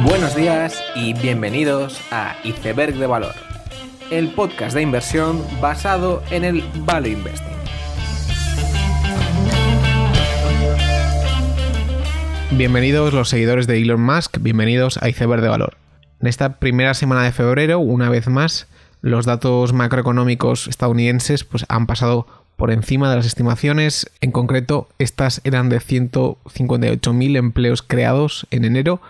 Buenos días y bienvenidos a Iceberg de Valor, el podcast de inversión basado en el Value Investing. Bienvenidos los seguidores de Elon Musk, bienvenidos a Iceberg de Valor. En esta primera semana de febrero, una vez más, los datos macroeconómicos estadounidenses han pasado por encima de las estimaciones. En concreto, estas eran de 158.000 empleos creados en enero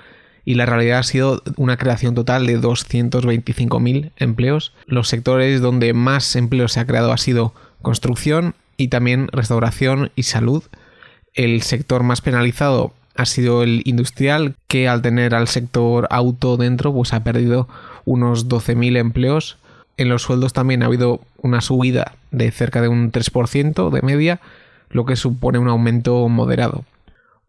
y la realidad ha sido una creación total de 225.000 empleos. Los sectores donde más empleo se ha creado ha sido construcción y también restauración y salud. El sector más penalizado ha sido el industrial, que al tener al sector auto dentro ha perdido unos 12.000 empleos. En los sueldos también ha habido una subida de cerca de un 3% de media, lo que supone un aumento moderado.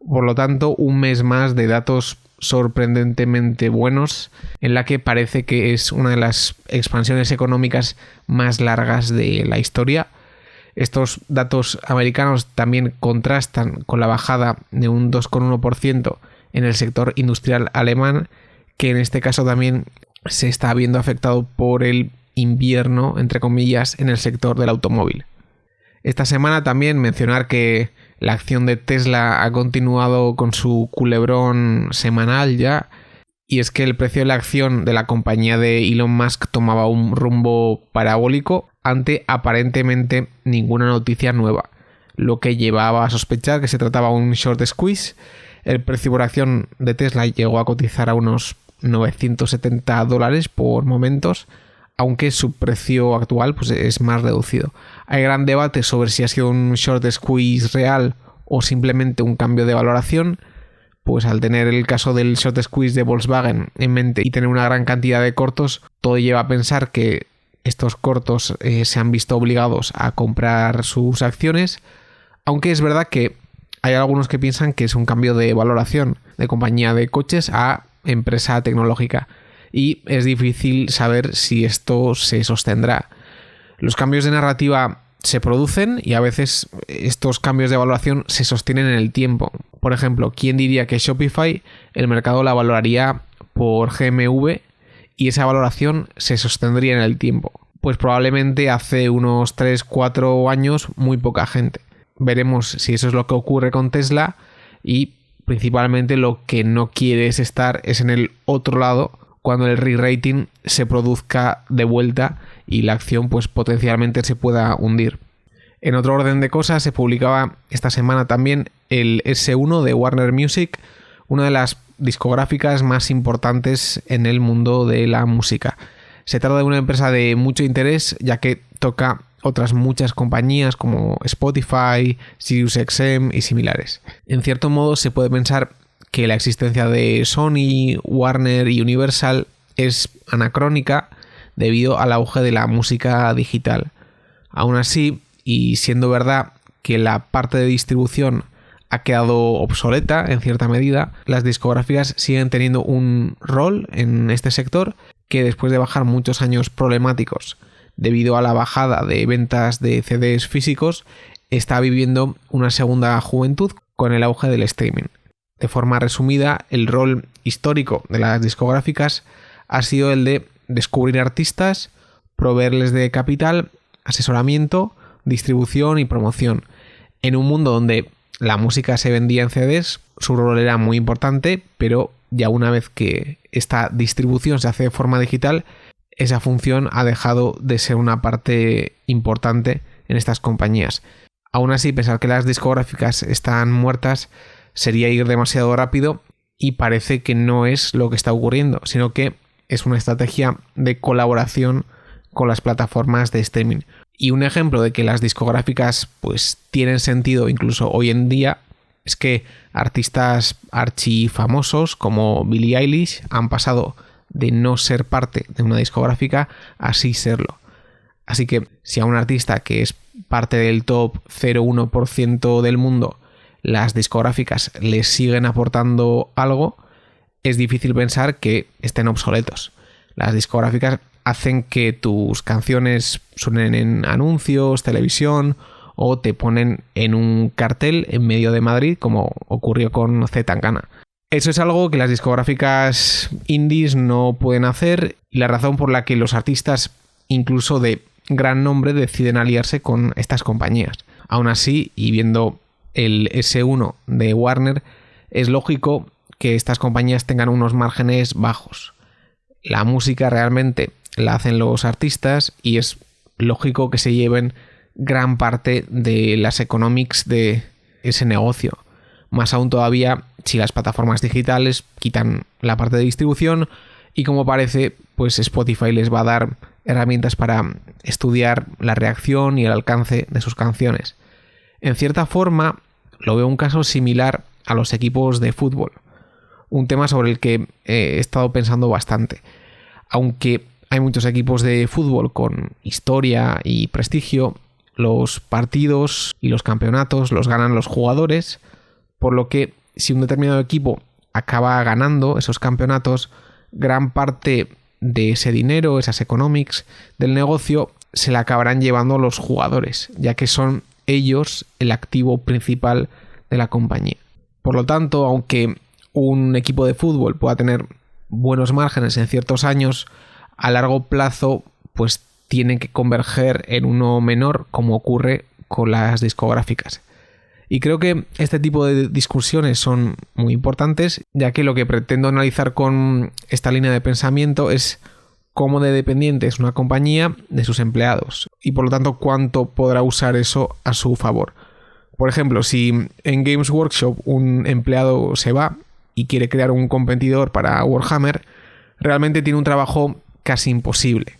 Por lo tanto, un mes más de datos sorprendentemente buenos, en la que parece que es una de las expansiones económicas más largas de la historia. Estos datos americanos también contrastan con la bajada de un 2,1% en el sector industrial alemán, que en este caso también se está viendo afectado por el invierno, entre comillas, en el sector del automóvil. Esta semana también mencionar que la acción de Tesla ha continuado con su culebrón semanal ya, y es que el precio de la acción de la compañía de Elon Musk tomaba un rumbo parabólico ante aparentemente ninguna noticia nueva, lo que llevaba a sospechar que se trataba de un short squeeze. El precio por acción de Tesla llegó a cotizar a unos $970 por momentos, aunque su precio actual es más reducido. Hay gran debate sobre si ha sido un short squeeze real o simplemente un cambio de valoración. Al tener el caso del short squeeze de Volkswagen en mente y tener una gran cantidad de cortos, todo lleva a pensar que estos cortos se han visto obligados a comprar sus acciones, aunque es verdad que hay algunos que piensan que es un cambio de valoración de compañía de coches a empresa tecnológica, y es difícil saber si esto se sostendrá. Los cambios de narrativa se producen y a veces estos cambios de valoración se sostienen en el tiempo. Por ejemplo, ¿quién diría que Shopify el mercado la valoraría por GMV y esa valoración se sostendría en el tiempo? Pues probablemente hace unos 3-4 años muy poca gente. Veremos si eso es lo que ocurre con Tesla, y principalmente lo que no quieres estar es en el otro lado cuando el re-rating se produzca de vuelta y la acción potencialmente se pueda hundir. En otro orden de cosas, se publicaba esta semana también el S1 de Warner Music, una de las discográficas más importantes en el mundo de la música. Se trata de una empresa de mucho interés, ya que toca otras muchas compañías como Spotify, SiriusXM y similares. En cierto modo se puede pensar que la existencia de Sony, Warner y Universal es anacrónica debido al auge de la música digital. Aún así, y siendo verdad que la parte de distribución ha quedado obsoleta en cierta medida, las discográficas siguen teniendo un rol en este sector que, después de bajar muchos años problemáticos debido a la bajada de ventas de CDs físicos, está viviendo una segunda juventud con el auge del streaming. De forma resumida, el rol histórico de las discográficas ha sido el de descubrir artistas, proveerles de capital, asesoramiento, distribución y promoción. En un mundo donde la música se vendía en CDs, su rol era muy importante, pero ya una vez que esta distribución se hace de forma digital, esa función ha dejado de ser una parte importante en estas compañías. Aún así, pensar que las discográficas están muertas sería ir demasiado rápido, y parece que no es lo que está ocurriendo, sino que es una estrategia de colaboración con las plataformas de streaming. Y un ejemplo de que las discográficas tienen sentido incluso hoy en día es que artistas archifamosos como Billie Eilish han pasado de no ser parte de una discográfica a sí serlo. Así que si a un artista que es parte del top 0,1% del mundo las discográficas les siguen aportando algo, es difícil pensar que estén obsoletos. Las discográficas hacen que tus canciones suenen en anuncios, televisión, o te ponen en un cartel en medio de Madrid, como ocurrió con C. Tangana. Eso es algo que las discográficas indies no pueden hacer y la razón por la que los artistas, incluso de gran nombre, deciden aliarse con estas compañías. Aún así, y viendo el S1 de Warner, es lógico que estas compañías tengan unos márgenes bajos. La música realmente la hacen los artistas y es lógico que se lleven gran parte de las economics de ese negocio. Más aún todavía si las plataformas digitales quitan la parte de distribución y como parece, pues Spotify les va a dar herramientas para estudiar la reacción y el alcance de sus canciones. En cierta forma, lo veo un caso similar a los equipos de fútbol. Un tema sobre el que he estado pensando bastante. Aunque hay muchos equipos de fútbol con historia y prestigio, los partidos y los campeonatos los ganan los jugadores, por lo que si un determinado equipo acaba ganando esos campeonatos, gran parte de ese dinero, esas economics del negocio, se la acabarán llevando los jugadores, ya que son ellos el activo principal de la compañía. Por lo tanto, aunque un equipo de fútbol pueda tener buenos márgenes en ciertos años, a largo plazo pues tienen que converger en uno menor, como ocurre con las discográficas. Y creo que este tipo de discusiones son muy importantes, ya que lo que pretendo analizar con esta línea de pensamiento es cómo de dependiente es una compañía de sus empleados y por lo tanto cuánto podrá usar eso a su favor. Por ejemplo, si en Games Workshop un empleado se va y quiere crear un competidor para Warhammer, realmente tiene un trabajo casi imposible.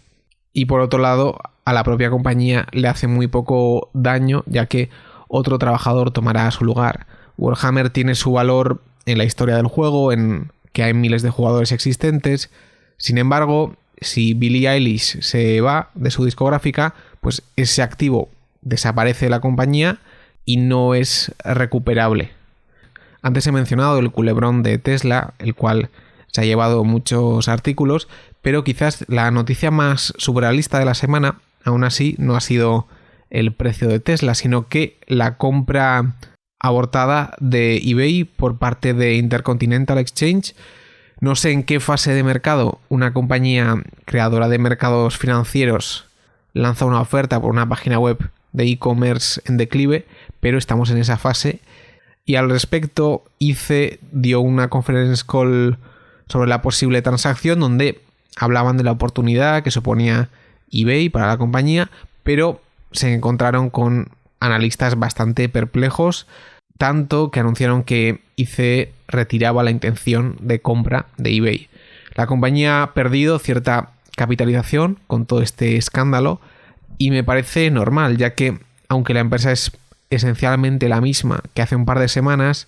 Y por otro lado, a la propia compañía le hace muy poco daño, ya que otro trabajador tomará su lugar. Warhammer tiene su valor en la historia del juego, en que hay miles de jugadores existentes. Sin embargo, si Billie Eilish se va de su discográfica, pues ese activo desaparece de la compañía y no es recuperable. Antes he mencionado el culebrón de Tesla, el cual se ha llevado muchos artículos, pero quizás la noticia más surrealista de la semana, aún así, no ha sido el precio de Tesla, sino que la compra abortada de eBay por parte de Intercontinental Exchange. No sé en qué fase de mercado una compañía creadora de mercados financieros lanza una oferta por una página web de e-commerce en declive, pero estamos en esa fase. Y al respecto, ICE dio una conference call sobre la posible transacción donde hablaban de la oportunidad que suponía eBay para la compañía, pero se encontraron con analistas bastante perplejos, tanto que anunciaron que ICE retiraba la intención de compra de eBay. La compañía ha perdido cierta capitalización con todo este escándalo y me parece normal, ya que aunque la empresa es esencialmente la misma que hace un par de semanas,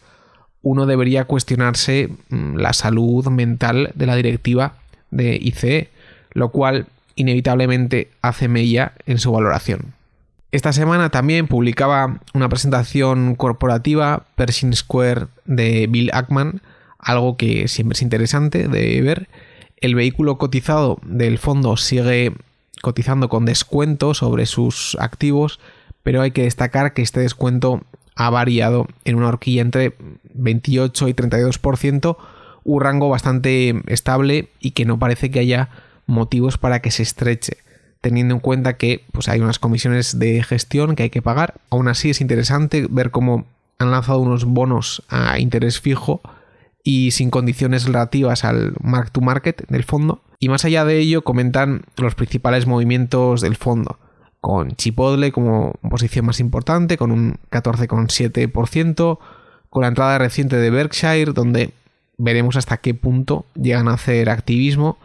uno debería cuestionarse la salud mental de la directiva de ICE, lo cual inevitablemente hace mella en su valoración. Esta semana también publicaba una presentación corporativa Pershing Square de Bill Ackman, algo que siempre es interesante de ver. El vehículo cotizado del fondo sigue cotizando con descuento sobre sus activos, pero hay que destacar que este descuento ha variado en una horquilla entre 28 y 32%, un rango bastante estable y que no parece que haya motivos para que se estreche, teniendo en cuenta que pues, hay unas comisiones de gestión que hay que pagar. Aún así es interesante ver cómo han lanzado unos bonos a interés fijo y sin condiciones relativas al mark to market del fondo. Y más allá de ello comentan los principales movimientos del fondo, con Chipotle como posición más importante, con un 14,7%, con la entrada reciente de Berkshire, donde veremos hasta qué punto llegan a hacer activismo,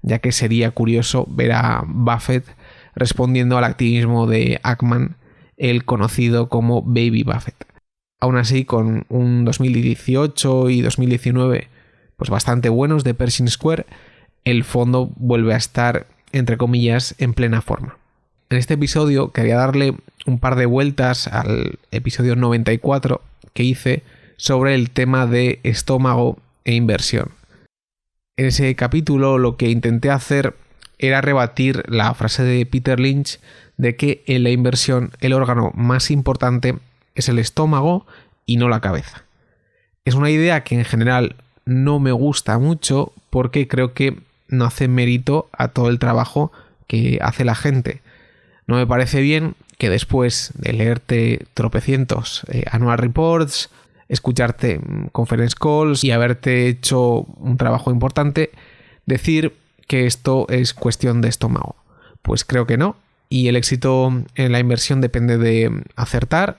ya que sería curioso ver a Buffett respondiendo al activismo de Ackman, el conocido como Baby Buffett. Aún así, con un 2018 y 2019 pues bastante buenos de Pershing Square, el fondo vuelve a estar, entre comillas, en plena forma. En este episodio quería darle un par de vueltas al episodio 94 que hice sobre el tema de estómago e inversión. En ese capítulo lo que intenté hacer era rebatir la frase de Peter Lynch de que en la inversión el órgano más importante es el estómago y no la cabeza. Es una idea que en general no me gusta mucho porque creo que no hace mérito a todo el trabajo que hace la gente. No me parece bien que después de leerte tropecientos annual reports, escucharte conference calls y haberte hecho un trabajo importante, decir que esto es cuestión de estómago. Pues creo que no. Y el éxito en la inversión depende de acertar,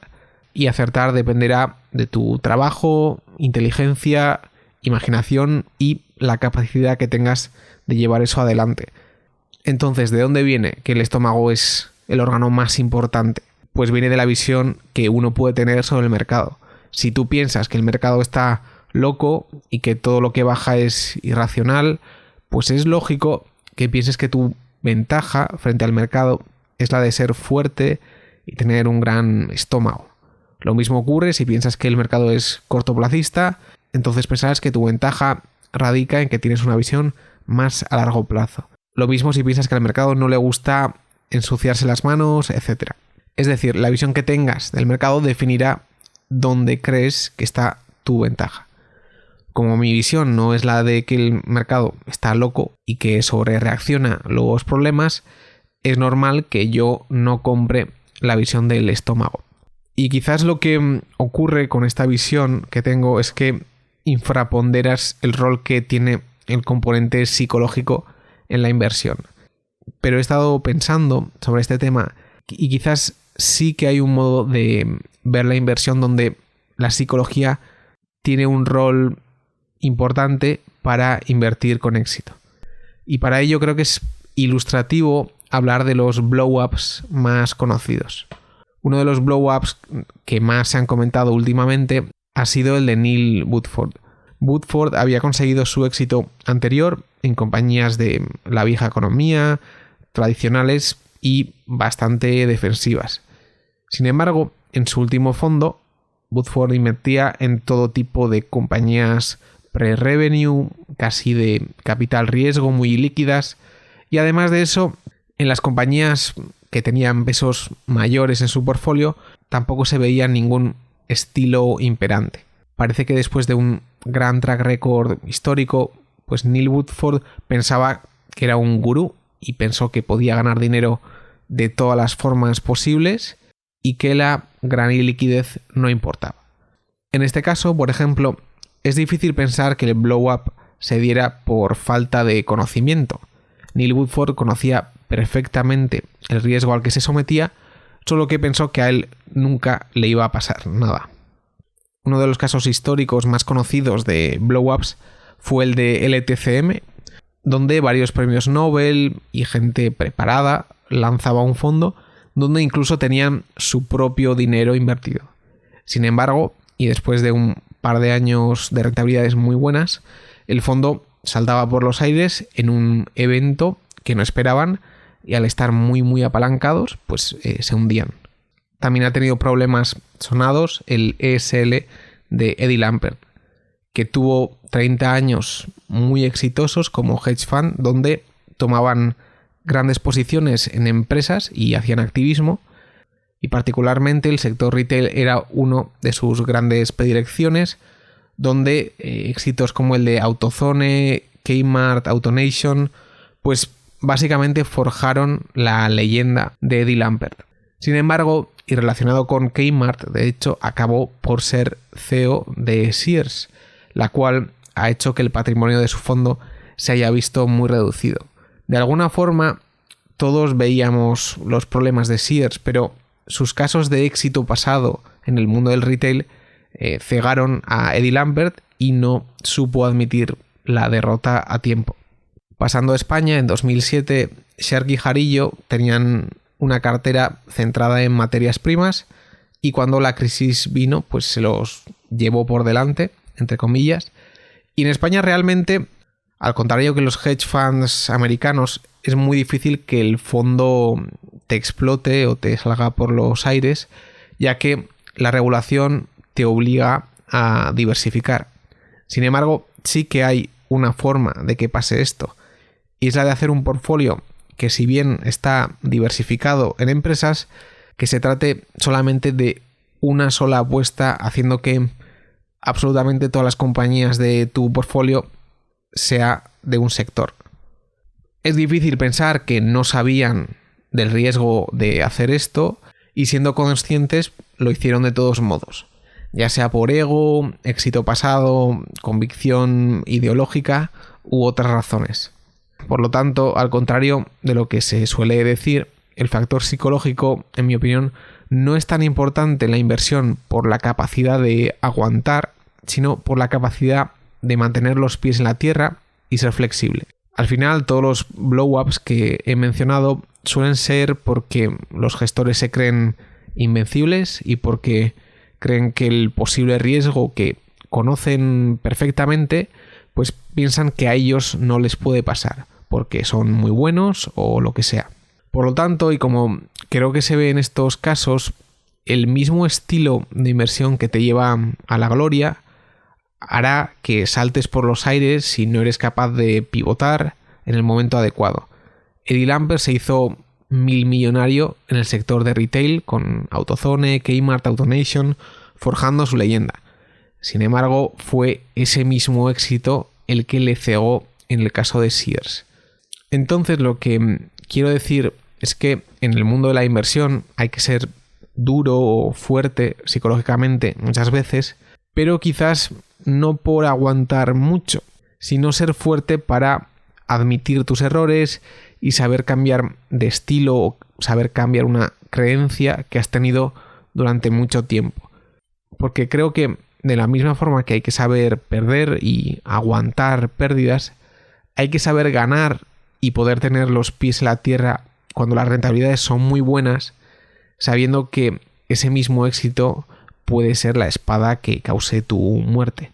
y acertar dependerá de tu trabajo, inteligencia, imaginación y la capacidad que tengas de llevar eso adelante. Entonces, ¿de dónde viene que el estómago es el órgano más importante? Pues viene de la visión que uno puede tener sobre el mercado. Si tú piensas que el mercado está loco y que todo lo que baja es irracional, pues es lógico que pienses que tu ventaja frente al mercado es la de ser fuerte y tener un gran estómago. Lo mismo ocurre si piensas que el mercado es cortoplacista, entonces pensarás que tu ventaja radica en que tienes una visión más a largo plazo. Lo mismo si piensas que al mercado no le gusta ensuciarse las manos, etc. Es decir, la visión que tengas del mercado definirá dónde crees que está tu ventaja. Como mi visión no es la de que el mercado está loco y que sobrereacciona los problemas, es normal que yo no compre la visión del estómago. Y quizás lo que ocurre con esta visión que tengo es que infraponderas el rol que tiene el componente psicológico en la inversión. Pero he estado pensando sobre este tema y quizás sí que hay un modo de ver la inversión donde la psicología tiene un rol importante para invertir con éxito. Y para ello creo que es ilustrativo hablar de los blow-ups más conocidos. Uno de los blow-ups que más se han comentado últimamente ha sido el de Neil Woodford. Woodford había conseguido su éxito anterior en compañías de la vieja economía, tradicionales y bastante defensivas. Sin embargo, en su último fondo, Woodford invertía en todo tipo de compañías pre-revenue, casi de capital riesgo, muy líquidas, y además de eso, en las compañías que tenían pesos mayores en su portfolio, tampoco se veía ningún estilo imperante. Parece que después de un gran track record histórico, pues Neil Woodford pensaba que era un gurú y pensó que podía ganar dinero de todas las formas posibles y que la gran liquidez no importaba. En este caso, por ejemplo, es difícil pensar que el blow-up se diera por falta de conocimiento. Neil Woodford conocía perfectamente el riesgo al que se sometía, solo que pensó que a él nunca le iba a pasar nada. Uno de los casos históricos más conocidos de blow-ups fue el de LTCM, donde varios premios Nobel y gente preparada lanzaba un fondo donde incluso tenían su propio dinero invertido. Sin embargo, y después de un par de años de rentabilidades muy buenas, el fondo saltaba por los aires en un evento que no esperaban y al estar muy apalancados, pues se hundían. También ha tenido problemas sonados el ESL de Eddie Lampert, que tuvo 30 años muy exitosos como hedge fund, donde tomaban grandes posiciones en empresas y hacían activismo, y particularmente el sector retail era uno de sus grandes predilecciones, donde éxitos como el de AutoZone, Kmart, AutoNation, pues básicamente forjaron la leyenda de Eddie Lampert. Sin embargo, y relacionado con Kmart, de hecho, acabó por ser CEO de Sears, la cual ha hecho que el patrimonio de su fondo se haya visto muy reducido. De alguna forma, todos veíamos los problemas de Sears, pero sus casos de éxito pasado en el mundo del retail cegaron a Eddie Lampert y no supo admitir la derrota a tiempo. Pasando a España, en 2007, Shark y Jarillo tenían una cartera centrada en materias primas y cuando la crisis vino, pues se los llevó por delante, entre comillas. Y en España realmente, al contrario que los hedge funds americanos, es muy difícil que el fondo te explote o te salga por los aires, ya que la regulación te obliga a diversificar. Sin embargo, sí que hay una forma de que pase esto, y es la de hacer un portfolio que, si bien está diversificado en empresas, que se trate solamente de una sola apuesta, haciendo que absolutamente todas las compañías de tu portfolio sea de un sector. Es difícil pensar que no sabían del riesgo de hacer esto y siendo conscientes lo hicieron de todos modos, ya sea por ego, éxito pasado, convicción ideológica u otras razones. Por lo tanto, al contrario de lo que se suele decir, el factor psicológico, en mi opinión, no es tan importante en la inversión por la capacidad de aguantar, sino por la capacidad de mantener los pies en la tierra y ser flexible. Al final, todos los blow-ups que he mencionado suelen ser porque los gestores se creen invencibles y porque creen que el posible riesgo que conocen perfectamente, pues piensan que a ellos no les puede pasar, porque son muy buenos o lo que sea. Por lo tanto, y como creo que se ve en estos casos, el mismo estilo de inversión que te lleva a la gloria hará que saltes por los aires si no eres capaz de pivotar en el momento adecuado. Eddie Lampert se hizo millonario en el sector de retail con AutoZone, Kmart, AutoNation, forjando su leyenda. Sin embargo, fue ese mismo éxito el que le cegó en el caso de Sears. Entonces, lo que quiero decir es que en el mundo de la inversión hay que ser duro o fuerte psicológicamente muchas veces, pero quizás no por aguantar mucho, sino ser fuerte para admitir tus errores y saber cambiar de estilo o saber cambiar una creencia que has tenido durante mucho tiempo. Porque creo que de la misma forma que hay que saber perder y aguantar pérdidas, hay que saber ganar y poder tener los pies en la tierra cuando las rentabilidades son muy buenas, sabiendo que ese mismo éxito puede ser la espada que cause tu muerte.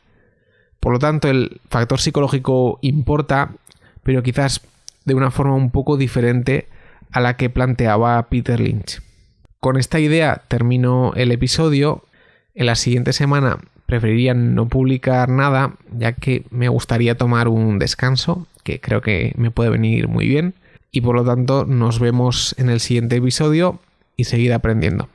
Por lo tanto, el factor psicológico importa, pero quizás de una forma un poco diferente a la que planteaba Peter Lynch. Con esta idea termino el episodio. En la siguiente semana preferiría no publicar nada, ya que me gustaría tomar un descanso, que creo que me puede venir muy bien. Y por lo tanto, nos vemos en el siguiente episodio y seguir aprendiendo.